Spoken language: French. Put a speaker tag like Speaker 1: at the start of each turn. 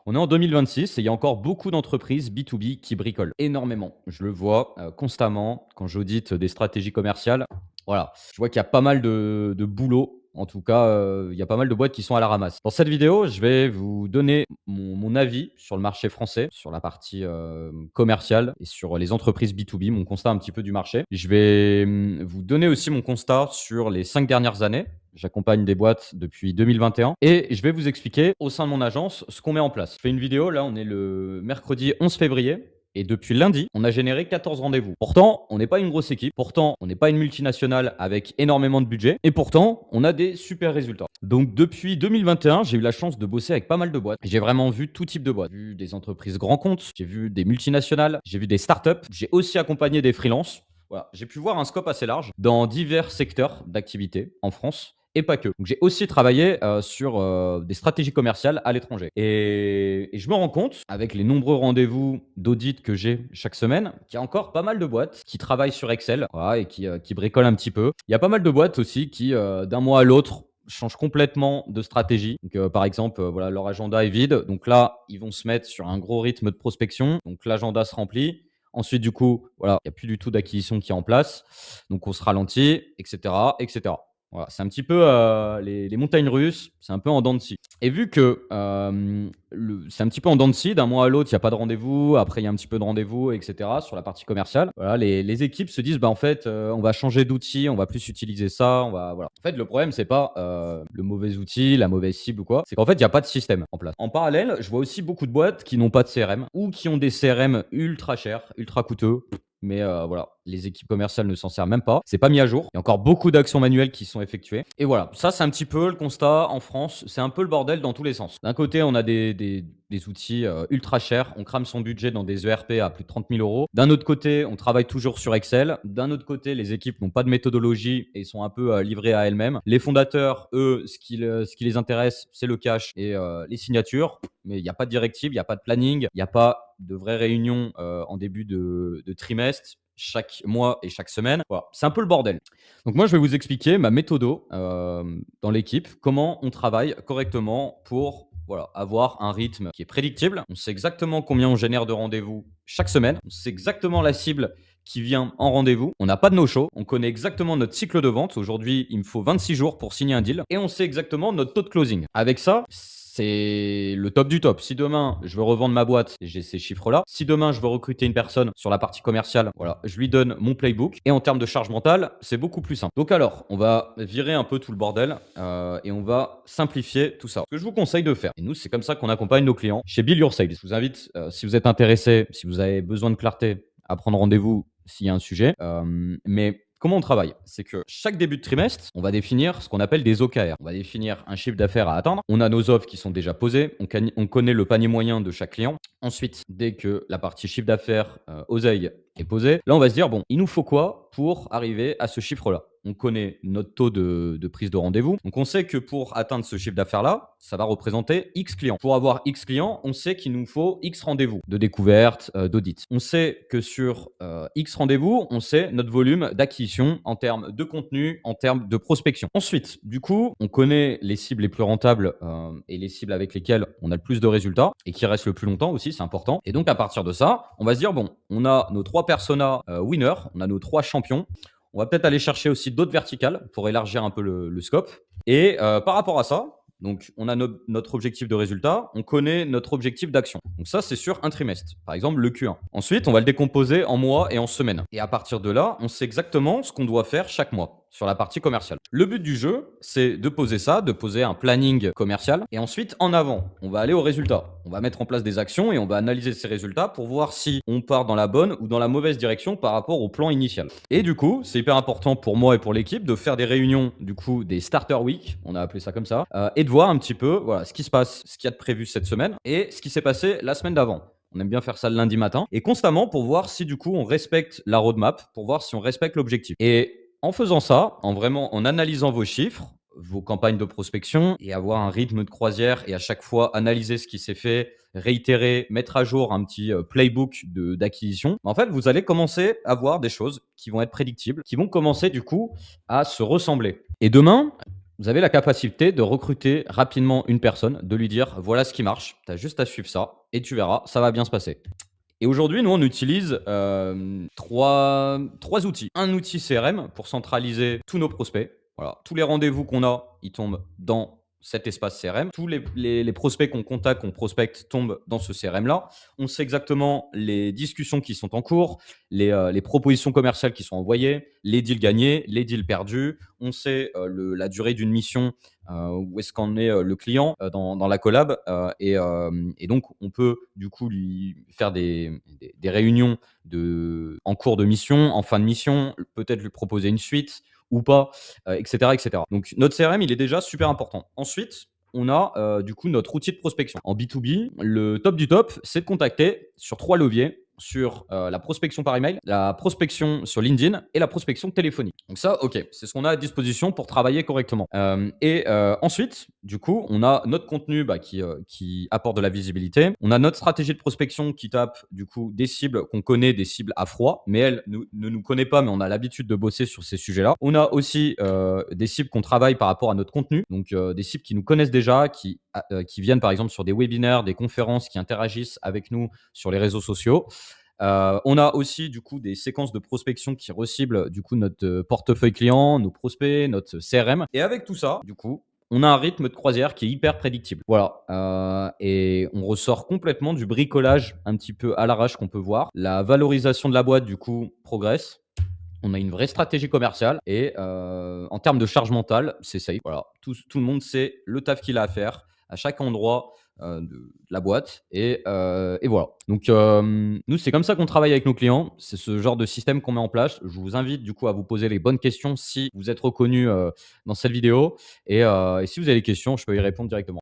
Speaker 1: On est en 2026 et il y a encore beaucoup d'entreprises B2B qui bricolent énormément. Je le vois constamment quand j'audite des stratégies commerciales. Voilà, je vois qu'il y a pas mal de boulot. En tout cas, il y a pas mal de boîtes qui sont à la ramasse. Dans cette vidéo, je vais vous donner mon avis sur le marché français, sur la partie commerciale et sur les entreprises B2B, mon constat un petit peu du marché. Je vais vous donner aussi mon constat sur les 5 dernières années. J'accompagne des boîtes depuis 2021 et je vais vous expliquer au sein de mon agence ce qu'on met en place. Je fais une vidéo, là on est le mercredi 11 février et depuis lundi, on a généré 14 rendez-vous. Pourtant, on n'est pas une grosse équipe, pourtant, on n'est pas une multinationale avec énormément de budget et pourtant, on a des super résultats. Donc depuis 2021, j'ai eu la chance de bosser avec pas mal de boîtes. J'ai vraiment vu tout type de boîtes. J'ai vu des entreprises grands comptes, j'ai vu des multinationales, j'ai vu des startups, j'ai aussi accompagné des freelances. Voilà, j'ai pu voir un scope assez large dans divers secteurs d'activité en France et pas que. Donc j'ai aussi travaillé sur des stratégies commerciales à l'étranger. Et je me rends compte, avec les nombreux rendez-vous d'audit que j'ai chaque semaine, qu'il y a encore pas mal de boîtes qui travaillent sur Excel, voilà, et qui bricolent un petit peu. Il y a pas mal de boîtes aussi qui, d'un mois à l'autre, changent complètement de stratégie. Donc, par exemple, voilà, leur agenda est vide. Donc là, ils vont se mettre sur un gros rythme de prospection. Donc l'agenda se remplit. Ensuite, du coup, voilà, il n'y a plus du tout d'acquisition qui est en place. Donc on se ralentit, etc., etc. Voilà, c'est un petit peu les montagnes russes, c'est un peu en dents de scie. Et vu que c'est un petit peu en dents de scie, d'un mois à l'autre, il n'y a pas de rendez-vous, après il y a un petit peu de rendez-vous, etc. sur la partie commerciale, voilà, les équipes se disent, bah, en fait, on va changer d'outil, on va plus utiliser ça, on va, voilà. En fait, le problème, c'est pas le mauvais outil, la mauvaise cible ou quoi, c'est qu'en fait, il n'y a pas de système en place. En parallèle, je vois aussi beaucoup de boîtes qui n'ont pas de CRM ou qui ont des CRM ultra chers, ultra coûteux. Mais voilà, les équipes commerciales ne s'en servent même pas. C'est pas mis à jour. Il y a encore beaucoup d'actions manuelles qui sont effectuées. Et voilà, ça c'est un petit peu le constat en France. C'est un peu le bordel dans tous les sens. D'un côté, on a des outils ultra chers. On crame son budget dans des ERP à plus de 30 000 euros. D'un autre côté, on travaille toujours sur Excel. D'un autre côté, les équipes n'ont pas de méthodologie et sont un peu livrées à elles-mêmes. Les fondateurs, eux, ce qui les intéresse, c'est le cash et les signatures. Mais il n'y a pas de directive, il n'y a pas de planning, il n'y a pas de vraies réunions en début de trimestre, chaque mois et chaque semaine. Voilà, c'est un peu le bordel. Donc moi, je vais vous expliquer ma méthodo dans l'équipe, comment on travaille correctement pour voilà, avoir un rythme qui est prédictible. On sait exactement combien on génère de rendez-vous chaque semaine. On sait exactement la cible qui vient en rendez-vous. On n'a pas de no-show. On connaît exactement notre cycle de vente. Aujourd'hui, il me faut 26 jours pour signer un deal. Et on sait exactement notre taux de closing. Avec ça, c'est le top du top. Si demain, je veux revendre ma boîte, j'ai ces chiffres-là. Si demain, je veux recruter une personne sur la partie commerciale, voilà, je lui donne mon playbook. Et en termes de charge mentale, c'est beaucoup plus simple. Donc alors, on va virer un peu tout le bordel et on va simplifier tout ça. Ce que je vous conseille de faire, et nous, c'est comme ça qu'on accompagne nos clients chez Build Your Sales. Je vous invite, si vous êtes intéressé, si vous avez besoin de clarté, à prendre rendez-vous s'il y a un sujet. Mais comment on travaille? C'est que chaque début de trimestre, on va définir ce qu'on appelle des OKR. On va définir un chiffre d'affaires à atteindre. On a nos offres qui sont déjà posées. On connaît le panier moyen de chaque client. Ensuite, dès que la partie chiffre d'affaires oseille est posée, là, on va se dire, bon, il nous faut quoi pour arriver à ce chiffre-là? On connaît notre taux de prise de rendez-vous. Donc, on sait que pour atteindre ce chiffre d'affaires-là, ça va représenter X clients. Pour avoir X clients, on sait qu'il nous faut X rendez-vous de découverte, d'audit. On sait que sur X rendez-vous, on sait notre volume d'acquisition en termes de contenu, en termes de prospection. Ensuite, du coup, on connaît les cibles les plus rentables et les cibles avec lesquelles on a le plus de résultats et qui restent le plus longtemps aussi, c'est important. Et donc, à partir de ça, on va se dire, bon, on a nos 3 personas winners, on a nos 3 champions. On va peut-être aller chercher aussi d'autres verticales pour élargir un peu le scope. Et par rapport à ça, donc on a notre objectif de résultat, on connaît notre objectif d'action. Donc ça, c'est sur un trimestre, par exemple le Q1. Ensuite, on va le décomposer en mois et en semaines. Et à partir de là, on sait exactement ce qu'on doit faire chaque mois sur la partie commerciale. Le but du jeu, c'est de poser ça, de poser un planning commercial. Et ensuite, en avant, on va aller au résultat. On va mettre en place des actions et on va analyser ces résultats pour voir si on part dans la bonne ou dans la mauvaise direction par rapport au plan initial. Et du coup, c'est hyper important pour moi et pour l'équipe de faire des réunions, du coup, des starter week, on a appelé ça comme ça, et de voir un petit peu voilà, ce qui se passe, ce qu'il y a de prévu cette semaine et ce qui s'est passé la semaine d'avant. On aime bien faire ça le lundi matin et constamment pour voir si du coup on respecte la roadmap, pour voir si on respecte l'objectif. Et en faisant ça, en analysant vos chiffres, vos campagnes de prospection et avoir un rythme de croisière et à chaque fois analyser ce qui s'est fait, réitérer, mettre à jour un petit playbook d'acquisition, en fait, vous allez commencer à voir des choses qui vont être prédictibles, qui vont commencer du coup à se ressembler. Et demain, Vous avez la capacité de recruter rapidement une personne, de lui dire: «Voilà ce qui marche, tu as juste à suivre ça et tu verras, ça va bien se passer». Et aujourd'hui, nous, on utilise, 3 outils. Un outil CRM pour centraliser tous nos prospects. Voilà, tous les rendez-vous qu'on a, ils tombent dans cet espace CRM. Tous les prospects qu'on contacte, qu'on prospecte, tombent dans ce CRM-là. On sait exactement les discussions qui sont en cours, les propositions commerciales qui sont envoyées, les deals gagnés, les deals perdus. On sait, la durée d'une mission, où est-ce qu'en est, le client, dans la collab, et donc on peut du coup lui faire des réunions en cours de mission, en fin de mission, peut-être lui proposer une suite ou pas, et cetera, et cetera. Donc notre CRM, il est déjà super important. Ensuite, on a, du coup notre outil de prospection. En B2B, le top du top, c'est de contacter sur 3 leviers, sur, la prospection par email, la prospection sur LinkedIn et la prospection téléphonique. Donc ça, OK, c'est ce qu'on a à disposition pour travailler correctement. Ensuite, du coup, on a notre contenu, qui apporte de la visibilité. On a notre stratégie de prospection qui tape, du coup, des cibles qu'on connaît, des cibles à froid, mais elles ne nous connaissent pas, mais on a l'habitude de bosser sur ces sujets-là. On a aussi, des cibles qu'on travaille par rapport à notre contenu, donc des cibles qui nous connaissent déjà, qui viennent par exemple sur des webinaires, des conférences, qui interagissent avec nous sur les réseaux sociaux. On a aussi du coup des séquences de prospection qui reciblent du coup notre portefeuille client, nos prospects, notre CRM. Et avec tout ça, du coup, on a un rythme de croisière qui est hyper prédictible. Voilà, et on ressort complètement du bricolage un petit peu à l'arrache qu'on peut voir. La valorisation de la boîte, du coup, progresse. On a une vraie stratégie commerciale et en termes de charge mentale, c'est safe. Voilà, tout le monde sait le taf qu'il a à faire à chaque endroit, de la boîte et voilà. Donc nous, c'est comme ça qu'on travaille avec nos clients. C'est ce genre de système qu'on met en place. Je vous invite du coup à vous poser les bonnes questions si vous êtes reconnu, dans cette vidéo et si vous avez des questions, je peux y répondre directement.